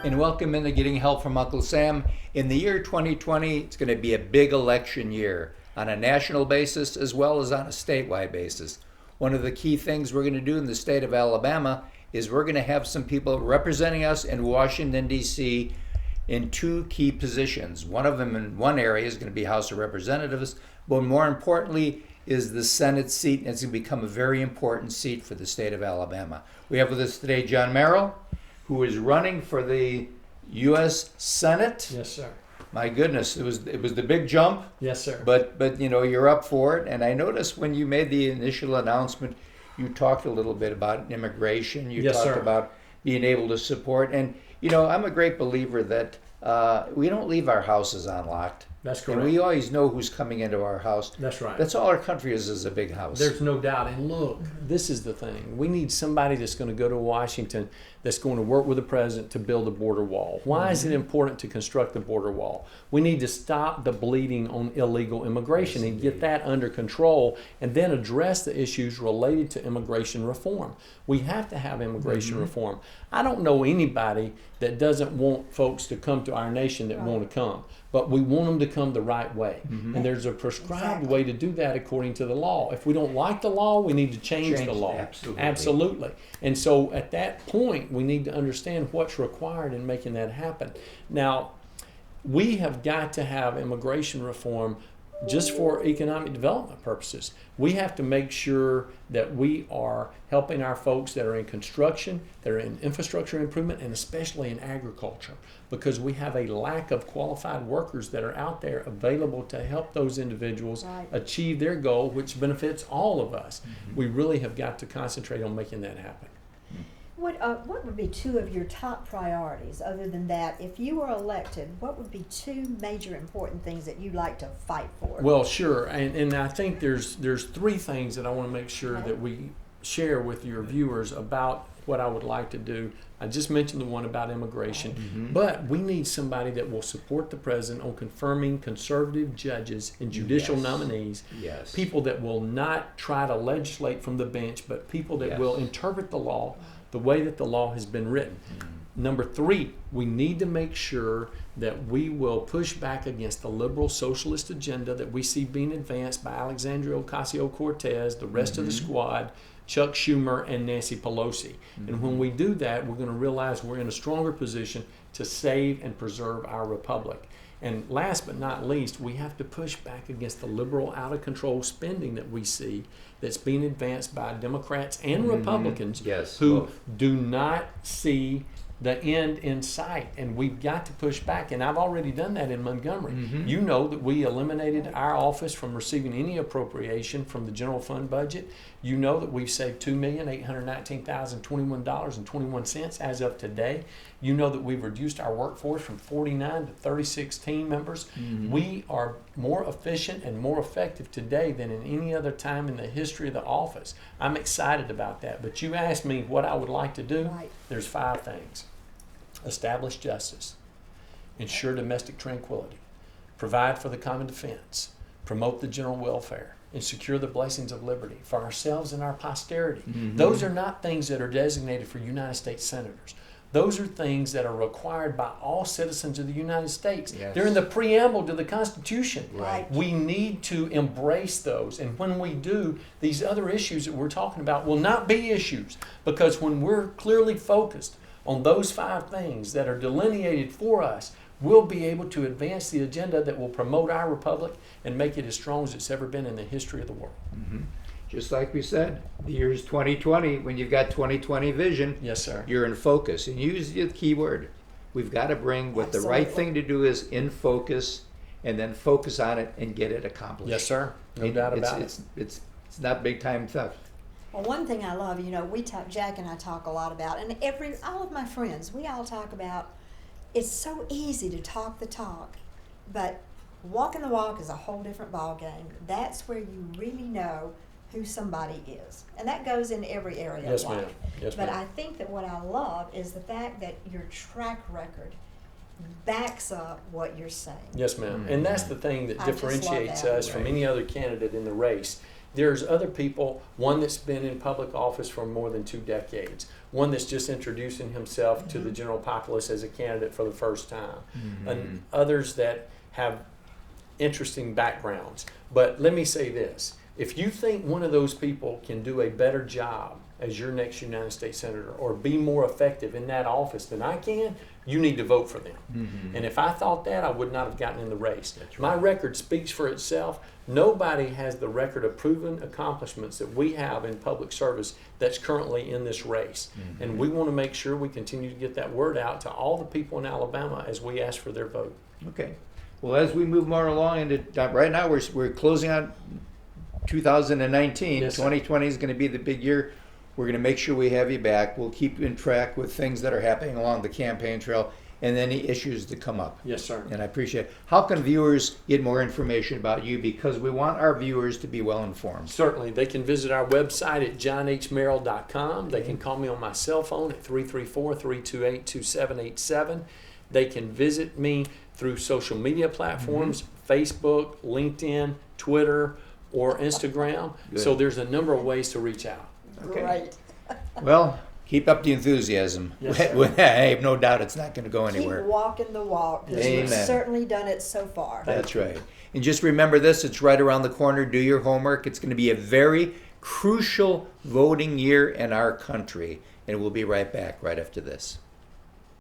and welcome into Getting Help from Uncle Sam. In the year 2020, it's going to be a big election year on a national basis as well as on a statewide basis. One of the key things we're going to do in the state of Alabama is we're going to have some people representing us in Washington, D.C. in two key positions. One of them in one area is going to be House of Representatives, but more importantly is the Senate seat, and it's going to become a very important seat for the state of Alabama. We have with us today John Merrill, who is running for the U.S. Senate. Yes, sir. My goodness, it was the big jump. Yes, sir. But you know, you're up for it. And I noticed when you made the initial announcement, you talked a little bit about immigration. You Yes, talked sir. about being able to support. And you know, I'm a great believer that we don't leave our houses unlocked. That's correct. And we always know who's coming into our house. That's right. That's all our country is a big house. There's no doubt. And look, this is the thing. We need somebody that's going to go to Washington, that's going to work with the president to build a border wall. Why is it important to construct the border wall? We need to stop the bleeding on illegal immigration and get that under control, and then address the issues related to immigration reform. We have to have immigration reform. I don't know anybody that doesn't want folks to come to our nation that want to come. But we want them to come the right way. And there's a prescribed way to do that according to the law. If we don't like the law, we need to change the law. Absolutely. And so at that point, we need to understand what's required in making that happen. Now, we have got to have immigration reform just for economic development purposes. We have to make sure that we are helping our folks that are in construction, that are in infrastructure improvement, and especially in agriculture, because we have a lack of qualified workers that are out there available to help those individuals achieve their goal, which benefits all of us. We really have got to concentrate on making that happen. What would be two of your top priorities other than that? If you were elected, what would be two major important things that you'd like to fight for? Well, sure, and I think there's three things that I want to make sure that we share with your viewers about what I would like to do. I just mentioned the one about immigration, but we need somebody that will support the president on confirming conservative judges and judicial nominees, people that will not try to legislate from the bench, but people that will interpret the law the way that the law has been written. Number three, we need to make sure that we will push back against the liberal socialist agenda that we see being advanced by Alexandria Ocasio-Cortez, the rest of the squad, Chuck Schumer, and Nancy Pelosi. And when we do that, we're going to realize we're in a stronger position to save and preserve our republic. And last but not least, we have to push back against the liberal, out-of-control spending that we see that's being advanced by Democrats and Republicans who do not see the end in sight. And we've got to push back. And I've already done that in Montgomery. You know that we eliminated our office from receiving any appropriation from the general fund budget. You know that we've saved $2,819,021.21 as of today. You know that we've reduced our workforce from 49 to 36 team members. We are more efficient and more effective today than in any other time in the history of the office. I'm excited about that. But you asked me what I would like to do. There's 5 things. Establish justice, ensure domestic tranquility, provide for the common defense, promote the general welfare, and secure the blessings of liberty for ourselves and our posterity. Those are not things that are designated for United States senators. Those are things that are required by all citizens of the United States. They're in the preamble to the Constitution. We need to embrace those. And when we do, these other issues that we're talking about will not be issues, because when we're clearly focused on those 5 things that are delineated for us, we'll be able to advance the agenda that will promote our republic and make it as strong as it's ever been in the history of the world. Just like we said, the year's 2020. When you've got 2020 vision, you're in focus. And use the key word. We've got to bring what the right thing to do is in focus, and then focus on it and get it accomplished. Yes, sir. No doubt about it. It's not big time stuff. Well, one thing I love, you know, Jack and I talk a lot about, and all of my friends, we all talk about, it's so easy to talk the talk, but walking the walk is a whole different ball game. That's where you really know who somebody is. And that goes in every area of life. But I think that what I love is the fact that your track record backs up what you're saying. Yes, ma'am. And that's the thing that differentiates us from any other candidate in the race, There's other people, one that's been in public office for more than 2 decades, one that's just introducing himself to the general populace as a candidate for the first time, and others that have interesting backgrounds. But let me say this. If you think one of those people can do a better job as your next United States Senator or be more effective in that office than I can, you need to vote for them. And if I thought that, I would not have gotten in the race. My record speaks for itself. Nobody has the record of proven accomplishments that we have in public service that's currently in this race. And we want to make sure we continue to get that word out to all the people in Alabama as we ask for their vote. Okay. Well, as we move more along into right now, we're closing out 2019. Yes, sir. 2020 is going to be the big year. We're going to make sure we have you back. We'll keep you in track with things that are happening along the campaign trail and any issues that come up. Yes, sir. And I appreciate it. How can viewers get more information about you? Because we want our viewers to be well informed. Certainly. They can visit our website at johnhmerrill.com. They can call me on my cell phone at 334-328-2787. They can visit me through social media platforms, Facebook, LinkedIn, Twitter, or Instagram. Good. So there's a number of ways to reach out. Okay. Great. Well, keep up the enthusiasm. Yes, sir. I have no doubt it's not going to go anywhere. Keep walking the walk, because you've Amen. certainly done it so far. That's right. And just remember this, it's right around the corner. Do your homework. It's going to be a very crucial voting year in our country. And we'll be right back right after this.